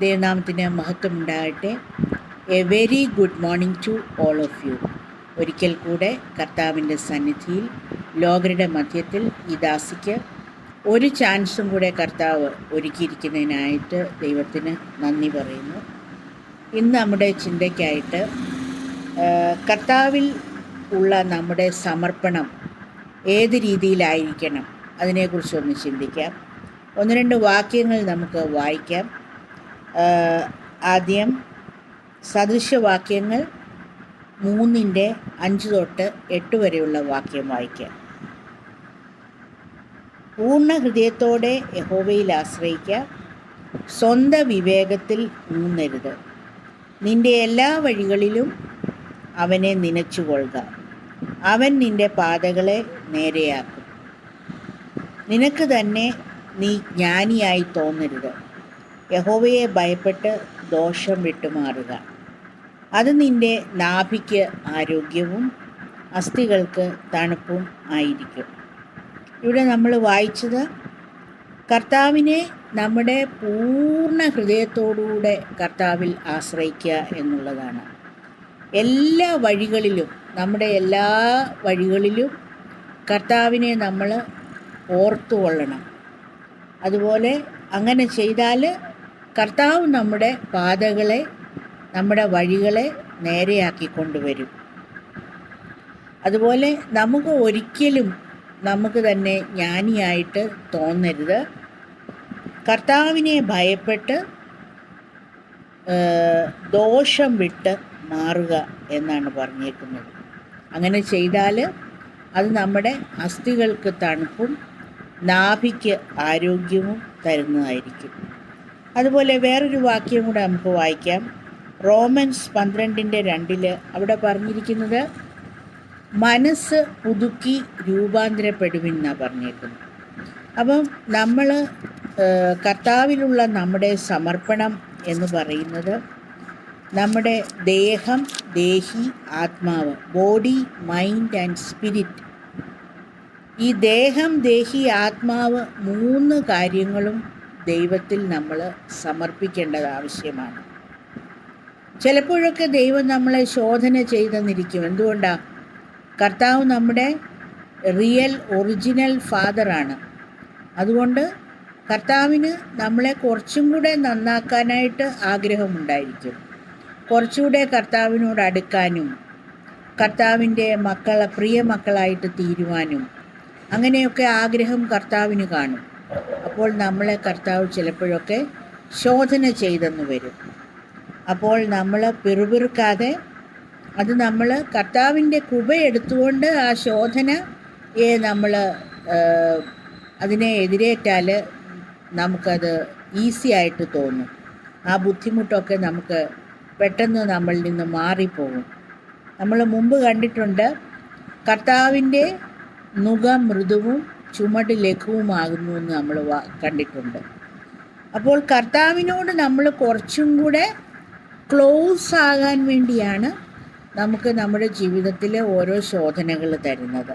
ദൈവനാമത്തിന് മഹത്വമുണ്ടാകട്ടെ. A very good morning to all of you. ഒരിക്കൽ കൂടെ കർത്താവിൻ്റെ സന്നിധിയിൽ ലോകരുടെ മധ്യത്തിൽ ഈ ദാസിക്ക് ഒരു ചാൻസും കൂടെ കർത്താവ് ഒരുക്കിയിരിക്കുന്നതിനായിട്ട് ദൈവത്തിന് നന്ദി പറയുന്നു. ഇന്ന് നമ്മുടെ ചിന്തയ്ക്കായിട്ട് കർത്താവിൽ ഉള്ള നമ്മുടെ സമർപ്പണം ഏത് രീതിയിലായിരിക്കണം അതിനെക്കുറിച്ചൊന്ന് ചിന്തിക്കാം. ഒന്ന് രണ്ട് വാക്യങ്ങൾ നമുക്ക് വായിക്കാം. ആദ്യം സദൃശവാക്യങ്ങൾ 3:5 തൊട്ട് 8 വരെയുള്ള വാക്യം വായിക്കാം. പൂർണ്ണ ഹൃദയത്തോടെ യഹോവയിൽ ആശ്രയിക്കുക, സ്വന്തം വിവേകത്തിൽ ഊന്നരുത്. നിന്റെ എല്ലാ വഴികളിലും അവനെ നനച്ചുകൊള്ളുക, അവൻ നിന്റെ പാതകളെ നേരെയാക്കും. നിനക്ക് തന്നെ നീ ജ്ഞാനിയായി തോന്നരുത്. യഹോവയെ ഭയപ്പെട്ട് ദോഷം വിട്ടുമാറുക. അത് നിന്റെ നാഭിക്ക് ആരോഗ്യവും അസ്ഥികൾക്ക് തണുപ്പും ആയിരിക്കും. ഇവിടെ നമ്മൾ വായിച്ചത് കർത്താവിനെ നമ്മുടെ പൂർണ്ണ ഹൃദയത്തോടുകൂടെ കർത്താവിൽ ആശ്രയിക്കുക എന്നുള്ളതാണ്. എല്ലാ വഴികളിലും, നമ്മുടെ എല്ലാ വഴികളിലും കർത്താവിനെ നമ്മൾ ഓർത്തുകൊള്ളണം. അതുപോലെ അങ്ങനെ ചെയ്താൽ കർത്താവ് നമ്മുടെ പാതകളെ, നമ്മുടെ വഴികളെ നേരെയാക്കി കൊണ്ടുവരും. അതുപോലെ നമുക്ക് ഒരിക്കലും നമുക്ക് തന്നെ ജ്ഞാനിയായിട്ട് തോന്നരുത്. കർത്താവിനെ ഭയപ്പെട്ട് ദോഷം വിട്ട് മാറുക എന്നാണ് പറഞ്ഞേക്കുന്നത്. അങ്ങനെ ചെയ്താൽ അത് നമ്മുടെ അസ്ഥികൾക്ക് തണുപ്പും നാഭിക്ക് ആരോഗ്യവും തരുന്നതായിരിക്കും. അതുപോലെ വേറൊരു വാക്യം കൂടെ നമുക്ക് വായിക്കാം. റോമൻസ് 12:2 അവിടെ പറഞ്ഞിരിക്കുന്നത് മനസ്സ് പുതുക്കി രൂപാന്തരപ്പെടുമെന്നാണ് പറഞ്ഞേക്കുന്നത്. അപ്പം നമ്മൾ കർത്താവിലുള്ള നമ്മുടെ സമർപ്പണം എന്ന് പറയുന്നത് നമ്മുടെ ദേഹം, ദേഹി, ആത്മാവ്, ബോഡി, മൈൻഡ് ആൻഡ് സ്പിരിറ്റ്, ഈ ദേഹം, ദേഹി, ആത്മാവ് 3 കാര്യങ്ങളും ദൈവത്തിൽ നമ്മൾ സമർപ്പിക്കേണ്ടത് ആവശ്യമാണ്. ചിലപ്പോഴൊക്കെ ദൈവം നമ്മളെ ശോധന ചെയ്തെന്നിരിക്കും. എന്തുകൊണ്ടാണ്? കർത്താവ് നമ്മുടെ റിയൽ ഒറിജിനൽ ഫാദറാണ്. അതുകൊണ്ട് കർത്താവിന് നമ്മളെ കുറച്ചും കൂടെ നന്നാക്കാനായിട്ട് ആഗ്രഹമുണ്ടായിരിക്കും. കുറച്ചുകൂടെ കർത്താവിനോട് അടുക്കാനും കർത്താവിൻ്റെ പ്രിയ മക്കളായിട്ട് തീരുവാനും അങ്ങനെയൊക്കെ ആഗ്രഹം കർത്താവിന് കാണും. അപ്പോൾ നമ്മളെ കർത്താവ് ചിലപ്പോഴൊക്കെ ശോധന ചെയ്തെന്ന് വരും. അപ്പോൾ നമ്മൾ പിറുപിറുക്കാതെ അത് നമ്മൾ കർത്താവിൻ്റെ കൃപ എടുത്തുകൊണ്ട് ആ ശോധനയെ നമ്മൾ അതിനെ എതിരേറ്റാൽ നമുക്കത് ഈസി ആയിട്ട് തോന്നും. ആ ബുദ്ധിമുട്ടൊക്കെ നമുക്ക് പെട്ടെന്ന് നമ്മളിൽ നിന്ന് മാറിപ്പോകും. നമ്മൾ മുമ്പ് കണ്ടിട്ടുണ്ട്, കർത്താവിൻ്റെ നുകം മൃദുവും ചുമട് ലഘുവുമാകുന്നു എന്ന് നമ്മൾ കണ്ടിട്ടുണ്ട്. അപ്പോൾ കർത്താവിനോട് നമ്മൾ കുറച്ചും കൂടെ ക്ലോസ് ആകാൻ വേണ്ടിയാണ് നമുക്ക് നമ്മുടെ ജീവിതത്തിലെ ഓരോ ശോധനകൾ തരുന്നത്.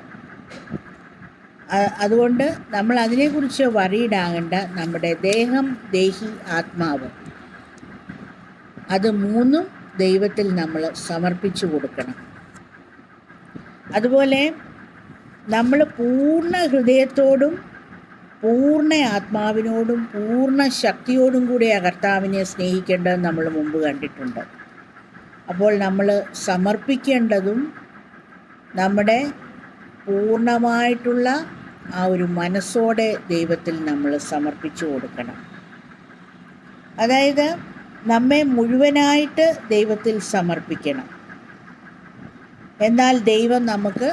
അതുകൊണ്ട് നമ്മൾ അതിനെക്കുറിച്ച് വറീഡാകേണ്ട. നമ്മുടെ ദേഹം, ദേഹി, ആത്മാവ്, അത് 3 ദൈവത്തിൽ നമ്മൾ സമർപ്പിച്ചു കൊടുക്കണം. അതുപോലെ നമ്മൾ പൂർണ്ണ ഹൃദയത്തോടും പൂർണ്ണ ആത്മാവിനോടും പൂർണ്ണ ശക്തിയോടും കൂടി ആ കർത്താവിനെ സ്നേഹിക്കേണ്ടത് നമ്മൾ മുമ്പ് കണ്ടിട്ടുണ്ട്. അപ്പോൾ നമ്മൾ സമർപ്പിക്കേണ്ടതും നമ്മുടെ പൂർണ്ണമായിട്ടുള്ള ആ ഒരു മനസ്സോടെ ദൈവത്തിൽ നമ്മൾ സമർപ്പിച്ചു കൊടുക്കണം. അതായത് നമ്മെ മുഴുവനായിട്ട് ദൈവത്തിൽ സമർപ്പിക്കണം. എന്നാൽ ദൈവം നമുക്ക്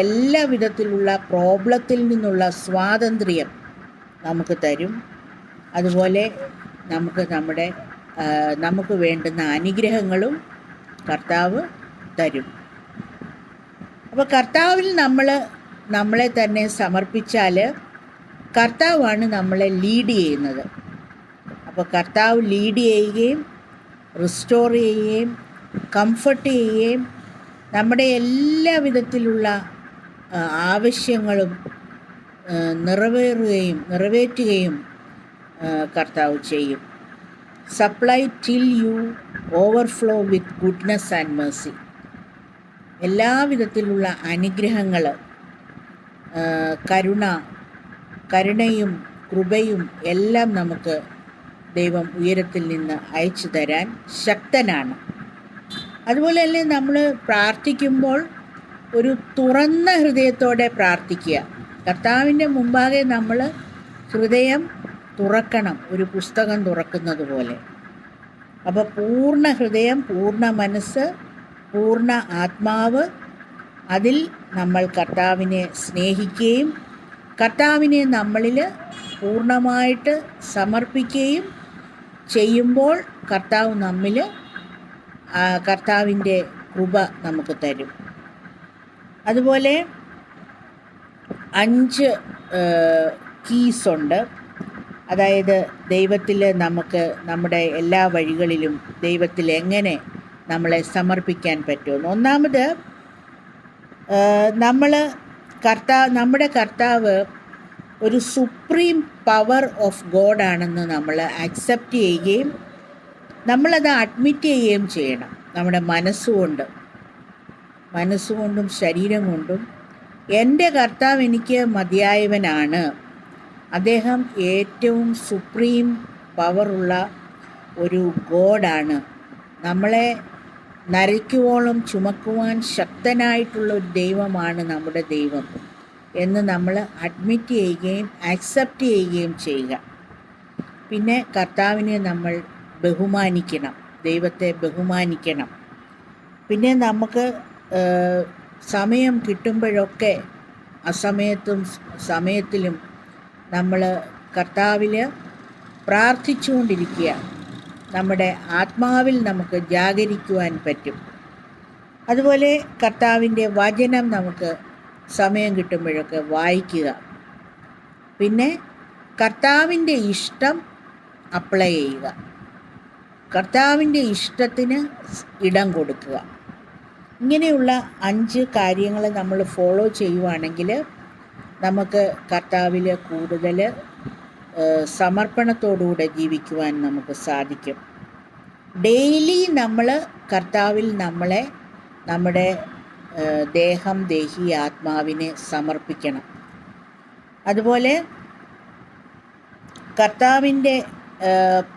എല്ലാ വിധത്തിലുള്ള പ്രോബ്ലത്തിൽ നിന്നുള്ള സ്വാതന്ത്ര്യം നമുക്ക് തരും. അതുപോലെ നമുക്ക് വേണ്ടുന്ന അനുഗ്രഹങ്ങളും കർത്താവ് തരും. അപ്പോൾ കർത്താവിൽ നമ്മളെ തന്നെ സമർപ്പിച്ചാൽ കർത്താവാണ് നമ്മളെ ലീഡ് ചെയ്യുന്നത്. അപ്പോൾ കർത്താവ് ലീഡ് ചെയ്യുകയും റിസ്റ്റോർ ചെയ്യുകയും കംഫർട്ട് ചെയ്യുകയും നമ്മുടെ എല്ലാ വിധത്തിലുള്ള ആവശ്യങ്ങളും നിറവേറ്റുകയും കർത്താവ് ചെയ്യും. Supply till you overflow with goodness and mercy. എല്ലാവിധത്തിലുള്ള അനുഗ്രഹങ്ങൾ, കരുണയും കൃപയും എല്ലാം നമുക്ക് ദൈവം ഉയരത്തിൽ നിന്ന് അയച്ചു തരാൻ ശക്തനാണ്. അതുപോലെ തന്നെ നമ്മൾ പ്രാർത്ഥിക്കുമ്പോൾ ഒരു തുറന്ന ഹൃദയത്തോടെ പ്രാർത്ഥിക്കുക. കർത്താവിൻ്റെ മുമ്പാകെ നമ്മൾ ഹൃദയം തുറക്കണം, ഒരു പുസ്തകം തുറക്കുന്നത് പോലെ. അപ്പോൾ പൂർണ്ണ ഹൃദയം, പൂർണ്ണ മനസ്സ്, പൂർണ്ണ ആത്മാവ്, അതിൽ നമ്മൾ കർത്താവിനെ സ്നേഹിക്കുകയും കർത്താവിനെ നമ്മളിൽ പൂർണ്ണമായിട്ട് സമർപ്പിക്കുകയും ചെയ്യുമ്പോൾ കർത്താവ് നമ്മിൽ കർത്താവിൻ്റെ കൃപ നമുക്ക് തരും. അതുപോലെ 5 കീസ് ഉണ്ട്. അതായത് ദൈവത്തിൽ നമുക്ക് നമ്മുടെ എല്ലാ വഴികളിലും ദൈവത്തിൽ എങ്ങനെ നമ്മളെ സമർപ്പിക്കാൻ പറ്റുമെന്ന്. ഒന്നാമത്, നമ്മുടെ കർത്താവ് ഒരു സുപ്രീം പവർ ഓഫ് ഗോഡാണെന്ന് നമ്മൾ അക്സെപ്റ്റ് ചെയ്യുകയും നമ്മളത് അഡ്മിറ്റ് ചെയ്യുകയും ചെയ്യണം. നമ്മുടെ മനസ്സുകൊണ്ടും ശരീരം കൊണ്ടും എൻ്റെ കർത്താവ് എനിക്ക് മതിയായവനാണ്, അദ്ദേഹം ഏറ്റവും സുപ്രീം പവറുള്ള ഒരു ഗോഡാണ്, നമ്മളെ നരയ്ക്കുവോളം ചുമക്കുവാൻ ശക്തനായിട്ടുള്ള ഒരു ദൈവമാണ് നമ്മുടെ ദൈവം എന്ന് നമ്മൾ അഡ്മിറ്റ് ചെയ്യുകയും ആക്സെപ്റ്റ് ചെയ്യുകയും ചെയ്യുക. പിന്നെ കർത്താവിനെ നമ്മൾ ബഹുമാനിക്കണം, ദൈവത്തെ ബഹുമാനിക്കണം. പിന്നെ നമുക്ക് സമയം കിട്ടുമ്പോഴൊക്കെ സമയത്തിലും നമ്മൾ കർത്താവിൽ പ്രാർത്ഥിച്ചുകൊണ്ടിരിക്കുക. നമ്മുടെ ആത്മാവിൽ നമുക്ക് ജാഗരിക്കുവാൻ പറ്റും. അതുപോലെ കർത്താവിൻ്റെ വചനം നമുക്ക് സമയം കിട്ടുമ്പോഴൊക്കെ വായിക്കുക. പിന്നെ കർത്താവിൻ്റെ ഇഷ്ടം അപ്ലൈ ചെയ്യുക, കർത്താവിൻ്റെ ഇഷ്ടത്തിന് ഇടം കൊടുക്കുക. ഇങ്ങനെയുള്ള 5 കാര്യങ്ങൾ നമ്മൾ ഫോളോ ചെയ്യുവാണെങ്കിൽ നമുക്ക് കർത്താവിൽ കൂടുതൽ സമർപ്പണത്തോടുകൂടെ ജീവിക്കുവാൻ നമുക്ക് സാധിക്കും. ഡെയിലി നമ്മൾ കർത്താവിൽ നമ്മുടെ ദേഹം, ദേഹി, ആത്മാവിനെ സമർപ്പിക്കണം. അതുപോലെ കർത്താവിൻ്റെ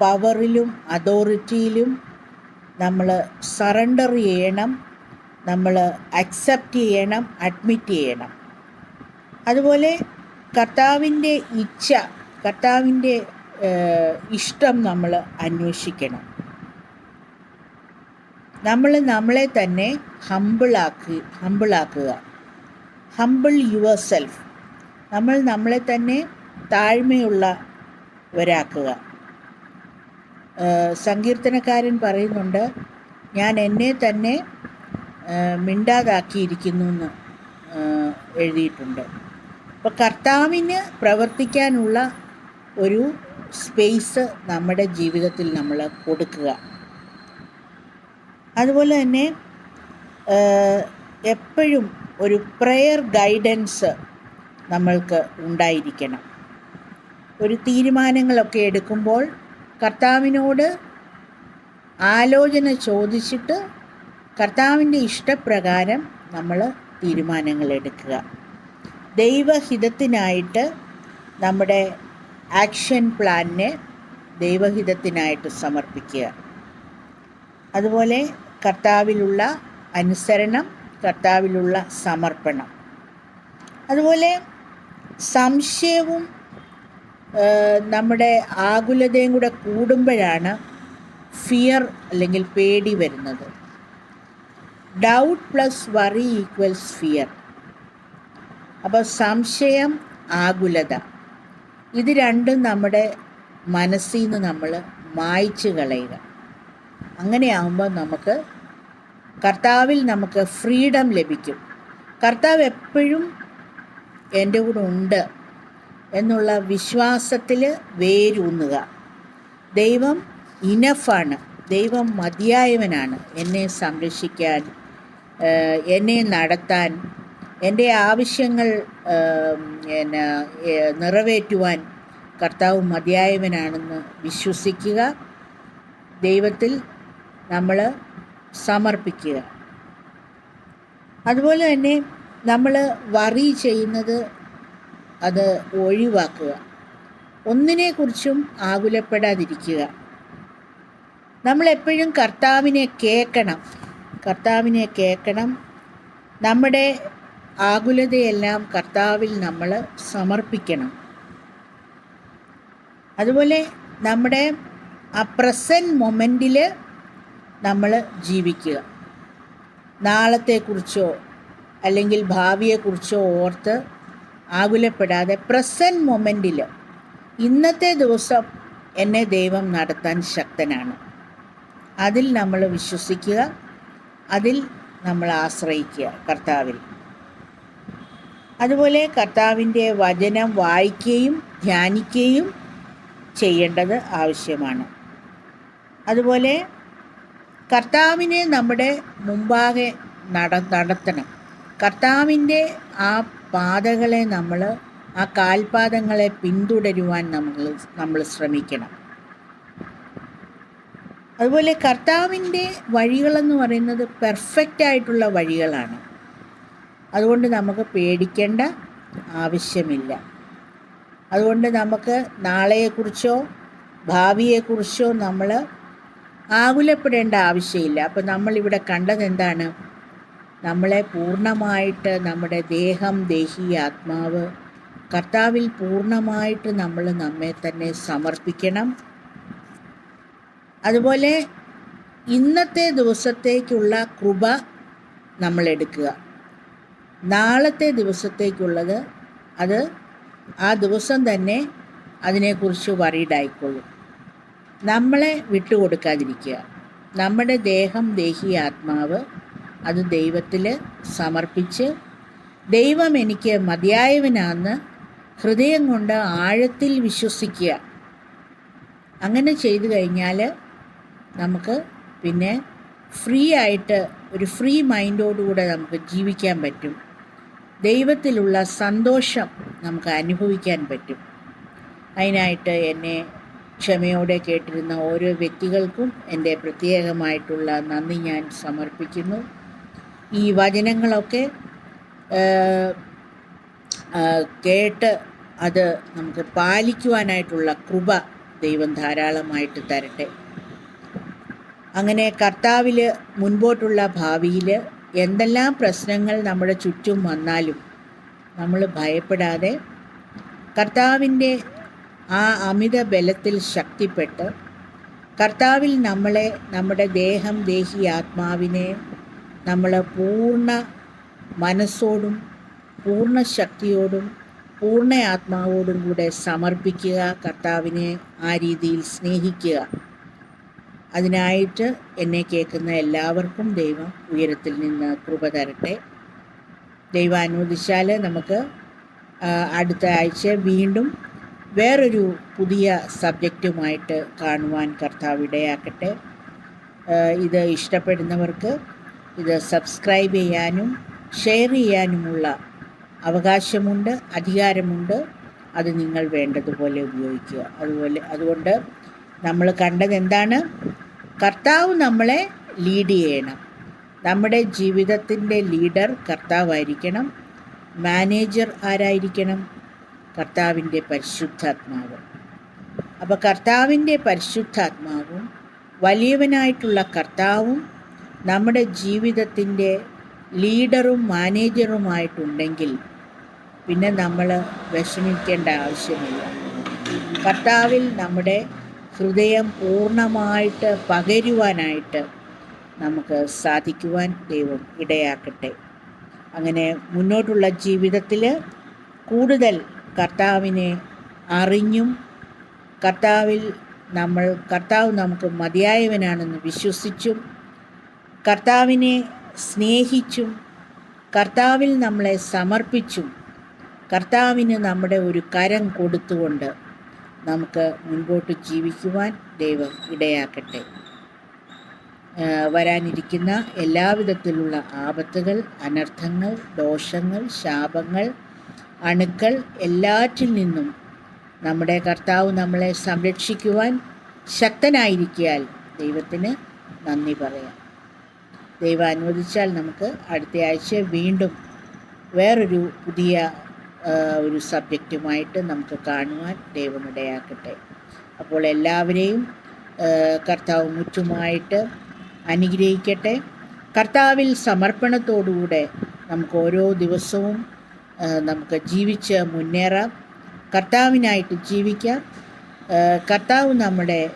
പവറിലും അതോറിറ്റിയിലും നമ്മൾ സറണ്ടർ ചെയ്യണം, നമ്മൾ അക്സെപ്റ്റ് ചെയ്യണം, അഡ്മിറ്റ് ചെയ്യണം. അതുപോലെ കർത്താവിൻ്റെ കർത്താവിൻ്റെ ഇഷ്ടം നമ്മൾ അന്വേഷിക്കണം. നമ്മളെ തന്നെ ഹമ്പിളാക്കുക. Humble your self. നമ്മളെ തന്നെ താഴ്മയുള്ളവരാക്കുക. സങ്കീർത്തനക്കാരൻ പറയുന്നുണ്ട്, ഞാൻ എന്നെ തന്നെ മിണ്ടാതാക്കിയിരിക്കുന്നു എന്ന് എഴുതിയിട്ടുണ്ട്. അപ്പോൾ കർത്താവിന് പ്രവർത്തിക്കാനുള്ള ഒരു സ്പേസ് നമ്മുടെ ജീവിതത്തിൽ നമ്മൾ കൊടുക്കുക. അതുപോലെ തന്നെ എപ്പോഴും ഒരു പ്രെയർ ഗൈഡൻസ് നമ്മൾക്ക് ഉണ്ടായിരിക്കണം. ഒരു തീരുമാനങ്ങളൊക്കെ എടുക്കുമ്പോൾ കർത്താവിനോട് ആലോചന ചോദിച്ചിട്ട് കർത്താവിൻ്റെ ഇഷ്ടപ്രകാരം നമ്മൾ തീരുമാനങ്ങൾ എടുക്കുക. ദൈവഹിതത്തിനായിട്ട് നമ്മുടെ ആക്ഷൻ പ്ലാനിനെ ദൈവഹിതത്തിനായിട്ട് സമർപ്പിക്കുക. അതുപോലെ കർത്താവിലുള്ള അനുസരണം, കർത്താവിലുള്ള സമർപ്പണം. അതുപോലെ സംശയവും നമ്മുടെ ആകുലതയും കൂടെ കൂടുമ്പോഴാണ് ഫിയർ അല്ലെങ്കിൽ പേടി വരുന്നത്. Doubt plus worry equals fear. അപ്പോൾ സംശയം, ആകുലത, ഇത് രണ്ടും നമ്മുടെ മനസ്സിൽ നിന്ന് നമ്മൾ മായ്ച്ചു കളയുക. അങ്ങനെയാകുമ്പോൾ നമുക്ക് കർത്താവിൽ നമുക്ക് ഫ്രീഡം ലഭിക്കും. കർത്താവ് എപ്പോഴും എൻ്റെ കൂടെ ഉണ്ട് എന്നുള്ള വിശ്വാസത്തിൽ വേരൂന്നുക. ദൈവം ഇനഫാണ്, ദൈവം മതിയായവനാണ് എന്നെ സംരക്ഷിക്കാൻ, എന്നെ നടത്താൻ, എൻ്റെ ആവശ്യങ്ങൾ നിറവേറ്റുവാൻ കർത്താവ് മതിയായവനാണെന്ന് വിശ്വസിക്കുക. ദൈവത്തിൽ നമ്മൾ സമർപ്പിക്കുക. അതുപോലെ തന്നെ നമ്മൾ വറി ചെയ്യുന്നത് അത് ഒഴിവാക്കുക. ഒന്നിനെക്കുറിച്ചും ആകുലപ്പെടാതിരിക്കുക. നമ്മളെപ്പോഴും കർത്താവിനെ കേൾക്കണം. നമ്മുടെ ആകുലതയെല്ലാം കർത്താവിൽ നമ്മൾ സമർപ്പിക്കണം. അതുപോലെ നമ്മുടെ ആ പ്രസൻറ്റ് മൊമെൻറ്റിൽ നമ്മൾ ജീവിക്കുക. നാളത്തെക്കുറിച്ചോ അല്ലെങ്കിൽ ഭാവിയെക്കുറിച്ചോ ഓർത്ത് ആകുലപ്പെടാതെ പ്രസൻറ്റ് മൊമെൻറ്റിൽ ഇന്നത്തെ ദിവസം എന്നെ ദൈവം നടത്താൻ ശക്തനാണ്, അതിൽ നമ്മൾ വിശ്വസിക്കുക, അതിൽ നമ്മൾ ആശ്രയിക്കുക കർത്താവിൽ. അതുപോലെ കർത്താവിൻ്റെ വചനം വായിക്കുകയും ധ്യാനിക്കുകയും ചെയ്യേണ്ടത് ആവശ്യമാണ്. അതുപോലെ കർത്താവിനെ നമ്മുടെ മുമ്പാകെ നടത്തണം. കർത്താവിൻ്റെ ആ പാതകളെ ആ കാൽപാദങ്ങളെ പിന്തുടരുവാൻ നമ്മൾ ശ്രമിക്കണം. അതുപോലെ കർത്താവിൻ്റെ വഴികളെന്ന് പറയുന്നത് പെർഫെക്റ്റ് ആയിട്ടുള്ള വഴികളാണ്. അതുകൊണ്ട് നമുക്ക് പേടിക്കേണ്ട ആവശ്യമില്ല. അതുകൊണ്ട് നമുക്ക് നാളെയെക്കുറിച്ചോ ഭാവിയെക്കുറിച്ചോ നമ്മൾ ആകുലപ്പെടേണ്ട ആവശ്യമില്ല. അപ്പോൾ നമ്മളിവിടെ കണ്ടത് എന്താണ്? നമ്മളെ പൂർണ്ണമായിട്ട് നമ്മുടെ ദേഹം, ദേഹി, ആത്മാവ് കർത്താവിൽ പൂർണ്ണമായിട്ട് നമ്മൾ നമ്മെ തന്നെ സമർപ്പിക്കണം. അതുപോലെ ഇന്നത്തെ ദിവസത്തേക്കുള്ള കൃപ നമ്മൾ എടുക്കുക. നാളത്തെ ദിവസത്തേക്കുള്ളത് അത് ആ ദിവസം തന്നെ അതിനെക്കുറിച്ച് വറീഡായിക്കൊള്ളും. നമ്മളെ വിട്ടുകൊടുക്കാതിരിക്കുക. നമ്മുടെ ദേഹം, ദേഹി, ആത്മാവ് അത് ദൈവത്തിൽ സമർപ്പിച്ച് ദൈവം എനിക്ക് മതിയായവനാണെന്ന് ഹൃദയം കൊണ്ട് ആഴത്തിൽ വിശ്വസിക്കുക. അങ്ങനെ ചെയ്തു കഴിഞ്ഞാൽ നമുക്ക് പിന്നെ ഫ്രീ ആയിട്ട് ഒരു ഫ്രീ മൈൻഡോടുകൂടെ നമുക്ക് ജീവിക്കാൻ പറ്റും. ദൈവത്തിലുള്ള സന്തോഷം നമുക്ക് അനുഭവിക്കാൻ പറ്റും. അതിനായിട്ട് എന്നെ ക്ഷമയോടെ കേട്ടിരുന്ന ഓരോ വ്യക്തികൾക്കും എൻ്റെ പ്രത്യേകമായിട്ടുള്ള നന്ദി ഞാൻ സമർപ്പിക്കുന്നു. ഈ വചനങ്ങളൊക്കെ കേട്ട് അത് നമുക്ക് പാലിക്കുവാനായിട്ടുള്ള കൃപ ദൈവം ധാരാളമായിട്ട് തരട്ടെ. അങ്ങനെ കർത്താവിൽ മുൻപോട്ടുള്ള ഭാവിയിൽ എന്തെല്ലാം പ്രശ്നങ്ങൾ നമ്മുടെ ചുറ്റും വന്നാലും നമ്മൾ ഭയപ്പെടാതെ കർത്താവിൻ്റെ ആ അമിത ബലത്തിൽ ശക്തിപ്പെട്ട് കർത്താവിൽ നമ്മുടെ ദേഹം, ദേഹി, ആത്മാവിനെ നമ്മൾ പൂർണ്ണ മനസ്സോടും പൂർണ്ണ ശക്തിയോടും പൂർണ്ണ ആത്മാവോടും കൂടെ സമർപ്പിക്കുക. കർത്താവിനെ ആ രീതിയിൽ സ്നേഹിക്കുക. അതിനായിട്ട് എന്നെ കേൾക്കുന്ന എല്ലാവർക്കും ദൈവം ഉയരത്തിൽ നിന്ന് കൃപ തരട്ടെ. ദൈവം അനുവദിച്ചാൽ നമുക്ക് അടുത്ത ആഴ്ച വീണ്ടും വേറൊരു പുതിയ സബ്ജക്റ്റുമായിട്ട് കാണുവാൻ കർത്താവ് ഇടയാക്കട്ടെ. ഇത് ഇഷ്ടപ്പെടുന്നവർക്ക് ഇത് സബ്സ്ക്രൈബ് ചെയ്യാനും ഷെയർ ചെയ്യാനുമുള്ള അവകാശമുണ്ട്, അധികാരമുണ്ട്. അത് നിങ്ങൾ വേണ്ടതുപോലെ ഉപയോഗിക്കുക. അതുകൊണ്ട് നമ്മൾ കണ്ടത് എന്താണ്? കർത്താവ് നമ്മളെ ലീഡ് ചെയ്യണം. നമ്മുടെ ജീവിതത്തിൻ്റെ ലീഡർ കർത്താവായിരിക്കണം. മാനേജർ ആരായിരിക്കണം? കർത്താവിൻ്റെ പരിശുദ്ധാത്മാവ്. അപ്പോൾ കർത്താവിൻ്റെ പരിശുദ്ധാത്മാവും വലിയവനായിട്ടുള്ള കർത്താവും നമ്മുടെ ജീവിതത്തിൻ്റെ ലീഡറും മാനേജറുമായിട്ടുണ്ടെങ്കിൽ പിന്നെ നമ്മൾ വിഷമിക്കേണ്ട ആവശ്യമില്ല. കർത്താവിൽ നമ്മുടെ ഹൃദയം പൂർണ്ണമായിട്ട് പകരുവാനായിട്ട് നമുക്ക് സാധിക്കുവാൻ ദൈവം ഇടയാക്കട്ടെ. അങ്ങനെ മുന്നോട്ടുള്ള ജീവിതത്തിൽ കൂടുതൽ കർത്താവിനെ അറിഞ്ഞും കർത്താവ് നമുക്ക് മതിയായവനാണെന്ന് വിശ്വസിച്ചും കർത്താവിനെ സ്നേഹിച്ചും കർത്താവിൽ നമ്മളെ സമർപ്പിച്ചും കർത്താവിന് നമ്മുടെ ഒരു കരം കൊടുത്തുകൊണ്ട് നമുക്ക് മുൻപോട്ട് ജീവിക്കുവാൻ ദൈവം ഇടയാക്കട്ടെ. വരാനിരിക്കുന്ന എല്ലാവിധത്തിലുള്ള ആപത്തുകൾ, അനർത്ഥങ്ങൾ, ദോഷങ്ങൾ, ശാപങ്ങൾ, അണുക്കൾ എല്ലാറ്റിൽ നിന്നും നമ്മുടെ കർത്താവ് നമ്മളെ സംരക്ഷിക്കുവാൻ ശക്തനായിരിക്കയാൽ ദൈവത്തിന് നന്ദി പറയാം. ദൈവം അനുവദിച്ചാൽ നമുക്ക് അടുത്ത ആഴ്ച വീണ്ടും വേറൊരു പുതിയ ഒരു സബ്ജക്റ്റുമായിട്ട് നമുക്ക് കാണുവാൻ ദൈവം ഇടയാക്കട്ടെ. അപ്പോൾ എല്ലാവരെയും കർത്താവ് മുറ്റുമായിട്ട് അനുഗ്രഹിക്കട്ടെ. കർത്താവിൽ സമർപ്പണത്തോടുകൂടെ നമുക്ക് ഓരോ ദിവസവും നമുക്ക് ജീവിച്ച് മുന്നേറാം. കർത്താവിനായിട്ട് ജീവിക്കാം. കർത്താവ് നമ്മുടെ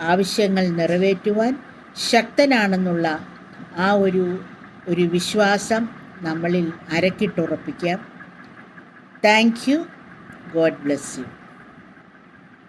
ആവശ്യങ്ങൾ നിറവേറ്റുവാൻ ശക്തനാണെന്നുള്ള ആ ഒരു വിശ്വാസം നമ്മളിൽ അരക്കിട്ടുറപ്പിക്കാം. Thank you. God bless U.